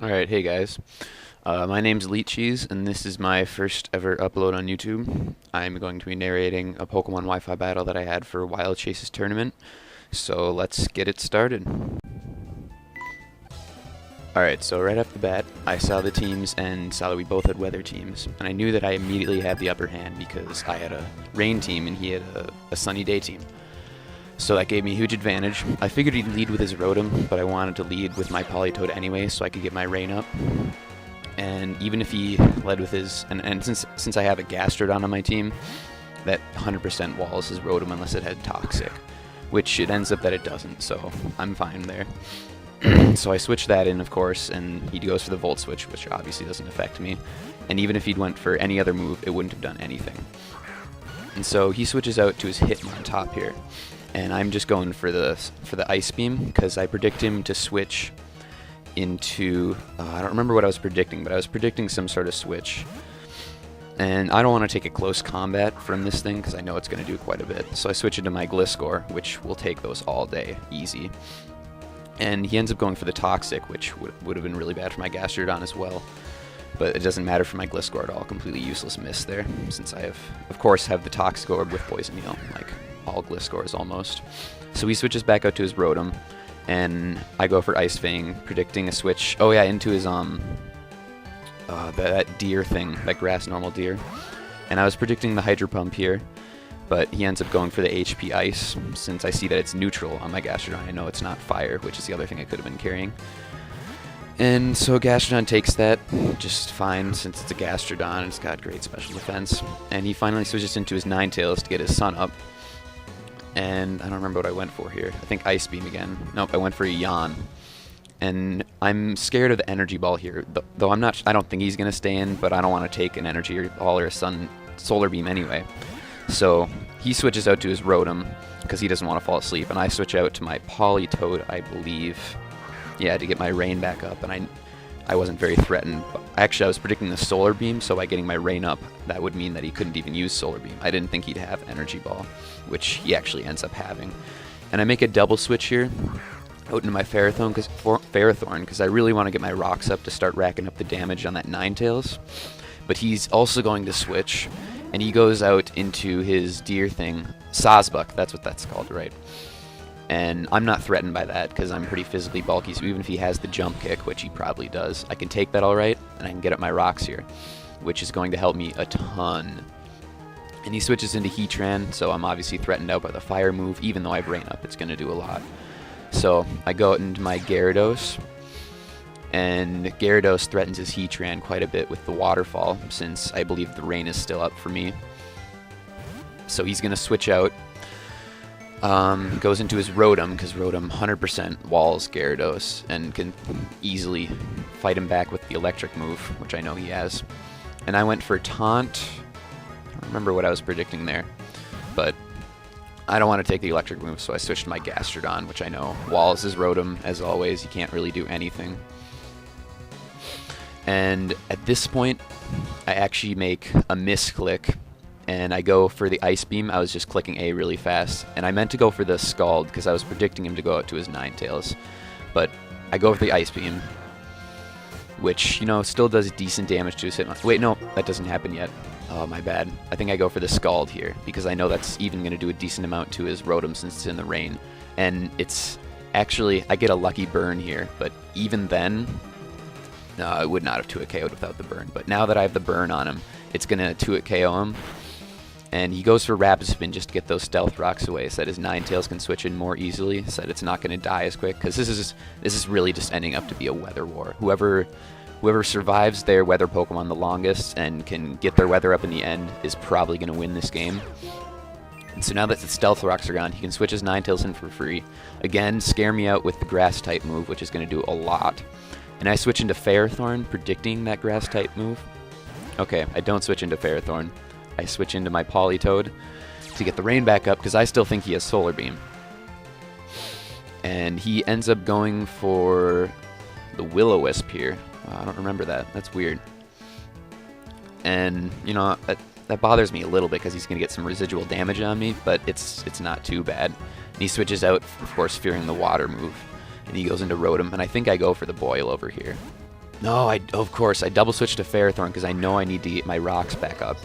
Alright, hey guys. My name's Chese, and this is my first ever upload on YouTube. I'm going to be narrating a Pokemon Wi-Fi battle that I had for Wild Chase's tournament. So let's get it started. Alright, so right off the bat, I saw the teams and saw that we both had weather teams. And I knew that I immediately had the upper hand because I had a rain team and he had a sunny day team. So that gave me a huge advantage. I figured he'd lead with his Rotom, but I wanted to lead with my Politoed anyway so I could get my rain up. And even if he led with his... And since I have a Gastrodon on my team, that 100% walls his Rotom unless it had Toxic. Which it ends up that it doesn't, so I'm fine there. So I switched that in, of course, and he goes for the Volt Switch, which obviously doesn't affect me. And even if he'd went for any other move, it wouldn't have done anything. And so he switches out to his Hitmon top here. And I'm just going for the Ice Beam, because I predict him to switch into... I don't remember what I was predicting, but I was predicting some sort of switch. And I don't want to take a close combat from this thing, because I know it's going to do quite a bit. So I switch into my Gliscor, which will take those all day, easy. And he ends up going for the Toxic, which would have been really bad for my Gastrodon as well. But it doesn't matter for my Gliscor at all. Completely useless miss there, since I have, of course, have the Toxic Orb with Poison Heal, like all Gliscors almost. So he switches back out to his Rotom, and I go for Ice Fang, predicting a switch. Oh yeah, into his that deer thing, that grass normal deer. And I was predicting the Hydro Pump here, but he ends up going for the HP Ice, since I see that it's neutral on my Gastrodon. I know it's not fire, which is the other thing I could have been carrying. And so Gastrodon takes that just fine, since it's a Gastrodon, it's got great special defense. And he finally switches into his Ninetales to get his Sun up. And I don't remember what I went for here. I think Ice Beam again. Nope, I went for a Yawn. And I'm scared of the Energy Ball here, though I don't think he's going to stay in, but I don't want to take an Energy Ball or a Solar Beam anyway. So he switches out to his Rotom, because he doesn't want to fall asleep, and I switch out to my Politoed, I believe. Yeah, to get my rain back up, and I wasn't very threatened. Actually, I was predicting the Solar Beam, so by getting my rain up, that would mean that he couldn't even use Solar Beam. I didn't think he'd have Energy Ball, which he actually ends up having. And I make a double switch here, out into my Ferrothorn, because I really want to get my rocks up to start racking up the damage on that Ninetales. But he's also going to switch, and he goes out into his deer thing, Sawsbuck, that's what that's called, right? And I'm not threatened by that because I'm pretty physically bulky, so even if he has the jump kick, which he probably does, I can take that alright, and I can get up my rocks here, which is going to help me a ton. And he switches into Heatran, so I'm obviously threatened out by the fire move. Even though I have rain up, it's going to do a lot. So I go out into my Gyarados, and Gyarados threatens his Heatran quite a bit with the waterfall, since I believe the rain is still up for me. So he's going to switch out. Goes into his Rotom, because Rotom 100% walls Gyarados and can easily fight him back with the electric move, which I know he has. And I went for Taunt. I don't remember what I was predicting there, but I don't want to take the electric move, so I switched to my Gastrodon, which I know walls his Rotom, as always. He can't really do anything. And at this point, I actually make a misclick, and I go for the Ice Beam. I was just clicking A really fast, and I meant to go for the Scald because I was predicting him to go out to his Ninetales, but I go for the Ice Beam, which, you know, still does decent damage to his Hitmon. Wait, no, that doesn't happen yet. Oh, my bad. I think I go for the Scald here because I know that's even going to do a decent amount to his Rotom since it's in the rain, and it's actually, I get a lucky burn here, but even then, no, I would not have 2-hit KO'd without the burn, but now that I have the burn on him, it's going to 2-hit KO him. And he goes for Rapid Spin just to get those Stealth Rocks away, so that his Ninetales can switch in more easily, so that it's not going to die as quick, because this is really just ending up to be a weather war. Whoever survives their weather Pokemon the longest and can get their weather up in the end is probably going to win this game. And so now that the Stealth Rocks are gone, he can switch his Ninetales in for free. Again, scare me out with the Grass-type move, which is going to do a lot. And I switch into Ferrothorn, predicting that Grass-type move. Okay, I don't switch into Ferrothorn. I switch into my Politoed to get the rain back up because I still think he has Solar Beam. And he ends up going for the Will-O-Wisp here. I don't remember that. That's weird. And, you know, that bothers me a little bit because he's going to get some residual damage on me, but it's not too bad. And he switches out, of course, fearing the water move. And he goes into Rotom, and I think I go for the Boil over here. No, of course, I double switched to Ferrothorn because I know I need to get my rocks back up.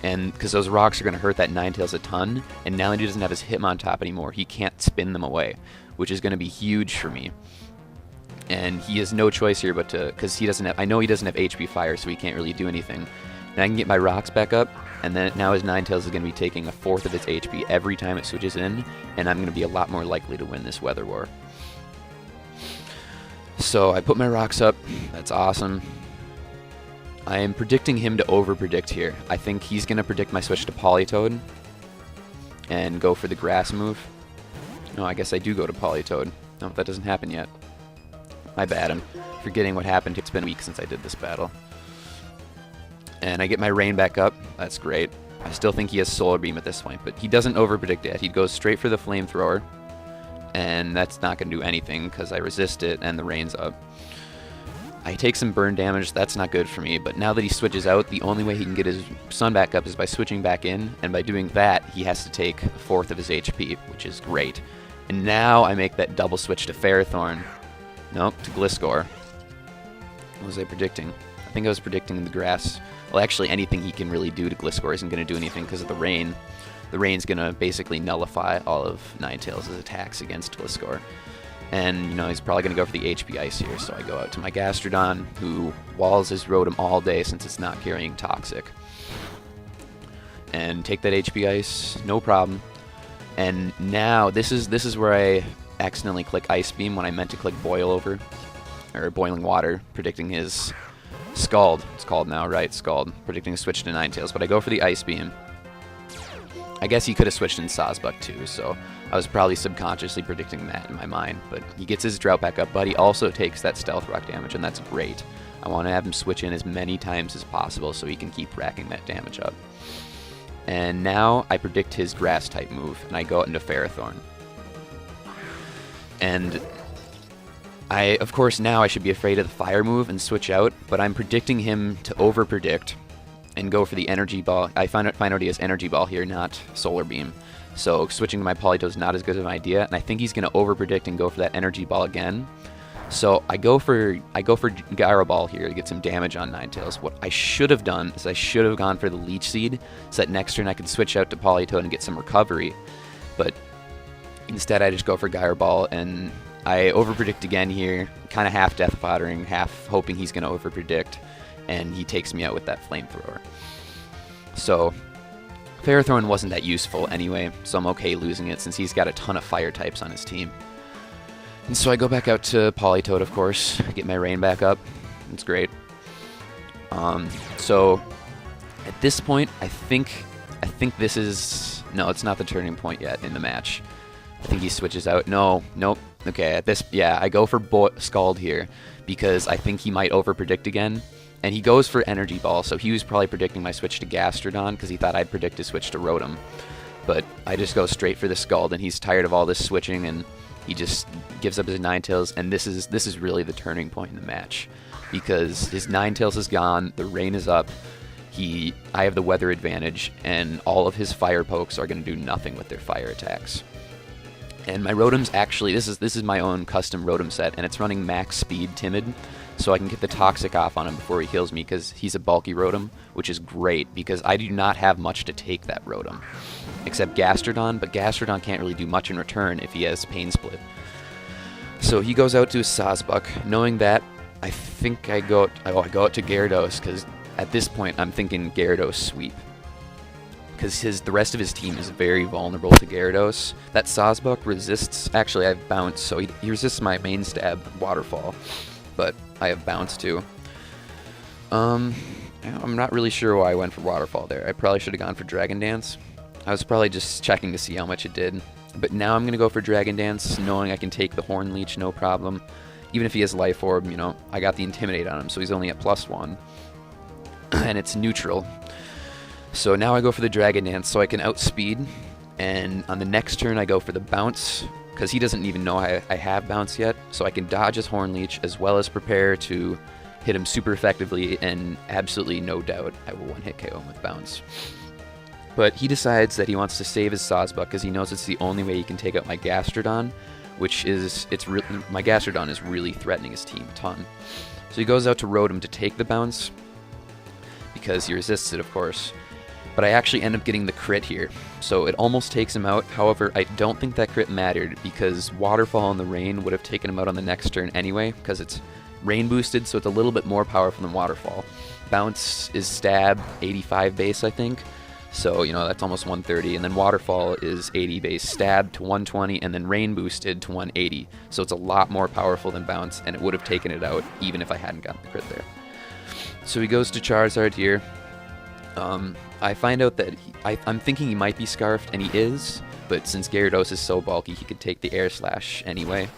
And because those rocks are going to hurt that Ninetales a ton, and now that he doesn't have his Hitmontop anymore, he can't spin them away, which is going to be huge for me. And he has no choice here but to, because he doesn't have, I know he doesn't have HP Fire, so he can't really do anything. And I can get my rocks back up, and then now his Ninetales is going to be taking a fourth of its HP every time it switches in, and I'm going to be a lot more likely to win this Weather War. So I put my rocks up. That's awesome. I am predicting him to over-predict here. I think he's going to predict my switch to Politoed and go for the grass move. No, I guess I do go to Politoed. No, that doesn't happen yet. My bad. I'm forgetting what happened. It's been a week since I did this battle. And I get my rain back up. That's great. I still think he has Solar Beam at this point, but he doesn't over-predict it. He goes straight for the Flamethrower. And that's not going to do anything because I resist it and the rain's up. I take some burn damage, that's not good for me, but now that he switches out, the only way he can get his sun back up is by switching back in, and by doing that, he has to take a fourth of his HP, which is great. And now I make that double switch to Ferrothorn. Nope, to Gliscor. What was I predicting? I think I was predicting the grass. Well, actually, anything he can really do to Gliscor isn't going to do anything because of the rain. The rain's going to basically nullify all of Ninetales' attacks against Gliscor. And, you know, he's probably going to go for the HP Ice here, so I go out to my Gastrodon, who walls his Rotom all day since it's not carrying Toxic. And take that HP Ice, no problem. And now, this is where I accidentally click Ice Beam when I meant to click Boil Over, or Boiling Water, predicting his Scald. It's called now, right? Scald, predicting a switch to Ninetales, but I go for the Ice Beam. I guess he could have switched in Sawsbuck too, so I was probably subconsciously predicting that in my mind, but he gets his drought back up, but he also takes that Stealth Rock damage, and that's great. I want to have him switch in as many times as possible so he can keep racking that damage up. And now I predict his Grass-type move, and I go out into Ferrothorn. And of course, now I should be afraid of the Fire move and switch out, but I'm predicting him to over-predict and go for the Energy Ball. I find out he has Energy Ball here, not Solar Beam. So switching to my Politoed is not as good of an idea, and I think he's going to over-predict and go for that Energy Ball again. So I go for Gyro Ball here to get some damage on Ninetales. What I should have done is I should have gone for the Leech Seed, so that next turn I could switch out to Politoed and get some recovery. But instead I just go for Gyro Ball, and I over-predict again here, kind of half Death Pottering, half hoping he's going to over-predict. And he takes me out with that Flamethrower. So, Ferrothorn wasn't that useful anyway, so I'm okay losing it since he's got a ton of Fire types on his team. And so I go back out to Politoed, of course, get my rain back up. It's great. So, at this point, I think this is... No, it's not the turning point yet in the match. I think he switches out. No, nope. Okay, at this... Yeah, I go for Scald here because I think he might over-predict again. And he goes for Energy Ball, so he was probably predicting my switch to Gastrodon because he thought I'd predict a switch to Rotom. But I just go straight for the Scald, and he's tired of all this switching, and he just gives up his Ninetales, and this is really the turning point in the match. Because his Ninetales is gone, the rain is up, I have the weather advantage, and all of his Fire pokes are going to do nothing with their Fire attacks. And my Rotom's actually, this is my own custom Rotom set, and it's running max speed Timid, so I can get the Toxic off on him before he kills me because he's a bulky Rotom, which is great because I do not have much to take that Rotom, except Gastrodon, but Gastrodon can't really do much in return if he has Pain Split. So he goes out to Sawsbuck, knowing that, I think I go out to Gyarados because at this point I'm thinking Gyarados sweep. Because the rest of his team is very vulnerable to Gyarados. That Sawsbuck resists... Actually, I have Bounce, so he resists my main stab, Waterfall. But I have Bounce, too. I'm not really sure why I went for Waterfall there. I probably should have gone for Dragon Dance. I was probably just checking to see how much it did. But now I'm going to go for Dragon Dance, knowing I can take the Horn Leech, no problem. Even if he has Life Orb, you know, I got the Intimidate on him, so he's only at +1. And it's neutral. So now I go for the Dragon Dance so I can outspeed, and on the next turn I go for the Bounce, because he doesn't even know I have Bounce yet, so I can dodge his Horn Leech as well as prepare to hit him super effectively, and absolutely no doubt I will one-hit KO him with Bounce. But he decides that he wants to save his Sawsbuck because he knows it's the only way he can take out my Gastrodon, which is, my Gastrodon is really threatening his team a ton. So he goes out to Rotom to take the bounce, because he resists it, of course. But I actually end up getting the crit here, so it almost takes him out. However, I don't think that crit mattered, because Waterfall and the Rain would have taken him out on the next turn anyway, because it's Rain boosted, so it's a little bit more powerful than Waterfall. Bounce is stab, 85 base, I think, so, you know, that's almost 130, and then Waterfall is 80 base, stab to 120, and then Rain boosted to 180, so it's a lot more powerful than Bounce, and it would have taken it out, even if I hadn't gotten the crit there. So he goes to Charizard here. I find out that I'm thinking he might be Scarfed, and he is, but since Gyarados is so bulky, he could take the Air Slash anyway.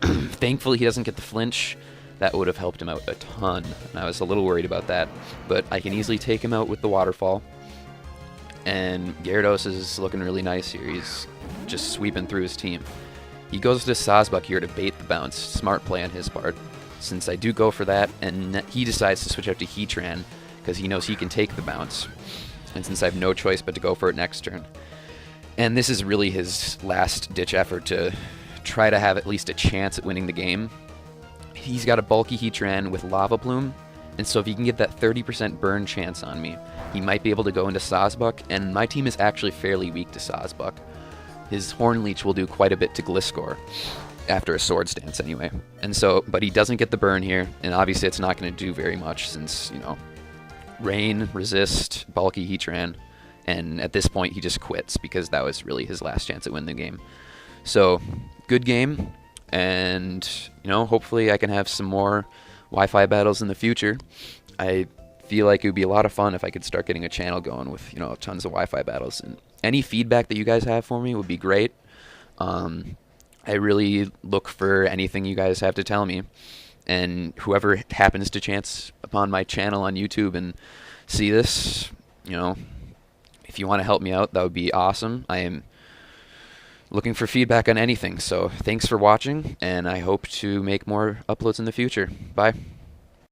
Thankfully, he doesn't get the flinch. That would have helped him out a ton, and I was a little worried about that, but I can easily take him out with the Waterfall. And Gyarados is looking really nice here. He's just sweeping through his team. He goes to Sawsbuck here to bait the bounce. Smart play on his part, since I do go for that, and he decides to switch out to Heatran, because he knows he can take the bounce. And since I have no choice but to go for it next turn. And this is really his last-ditch effort to try to have at least a chance at winning the game. He's got a bulky Heatran with Lava Plume, and so if he can get that 30% burn chance on me, he might be able to go into Sawsbuck, and my team is actually fairly weak to Sawsbuck. His Horn Leech will do quite a bit to Gliscor, after a Swords Dance anyway. And so, but he doesn't get the burn here, and obviously it's not going to do very much since, you know, Rain, Resist, bulky Heatran, and at this point he just quits because that was really his last chance at winning the game. So, good game, and, you know, hopefully I can have some more Wi-Fi battles in the future. I feel like it would be a lot of fun if I could start getting a channel going with, you know, tons of Wi-Fi battles, and any feedback that you guys have for me would be great. I really look for anything you guys have to tell me. And whoever happens to chance upon my channel on YouTube and see this, you know, if you want to help me out, that would be awesome. I am looking for feedback on anything. So thanks for watching, and I hope to make more uploads in the future. Bye.